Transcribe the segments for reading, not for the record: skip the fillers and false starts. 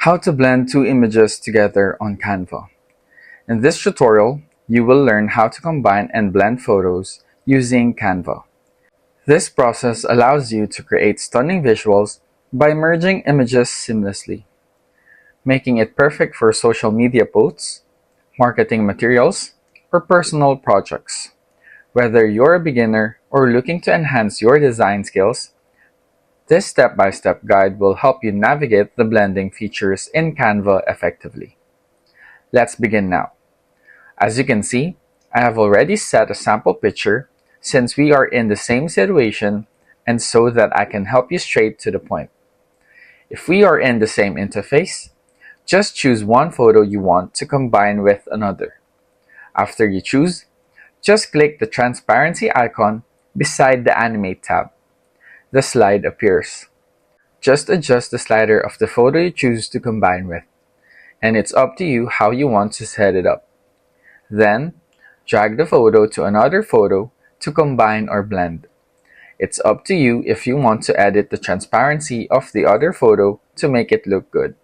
How to blend two images together on Canva. In this tutorial, you will learn how to combine and blend photos using Canva. This process allows you to create stunning visuals by merging images seamlessly, making it perfect for social media posts, marketing materials, or personal projects. Whether you're a beginner or looking to enhance your design skills, this step-by-step guide will help you navigate the blending features in Canva effectively. Let's begin now. As you can see, I have already set a sample picture since we are in the same situation and so that I can help you straight to the point. If we are in the same interface, just choose one photo you want to combine with another. After you choose, just click the transparency icon beside the Animate tab. The slide appears. Just adjust the slider of the photo you choose to combine with, and it's up to you how you want to set it up. Then, drag the photo to another photo to combine or blend. It's up to you if you want to edit the transparency of the other photo to make it look good.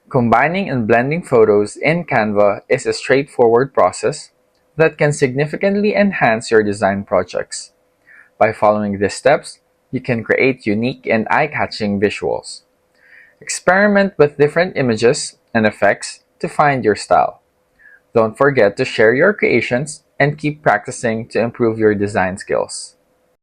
Combining and blending photos in Canva is a straightforward process that can significantly enhance your design projects. By following these steps, you can create unique and eye-catching visuals. Experiment with different images and effects to find your style. Don't forget to share your creations and keep practicing to improve your design skills.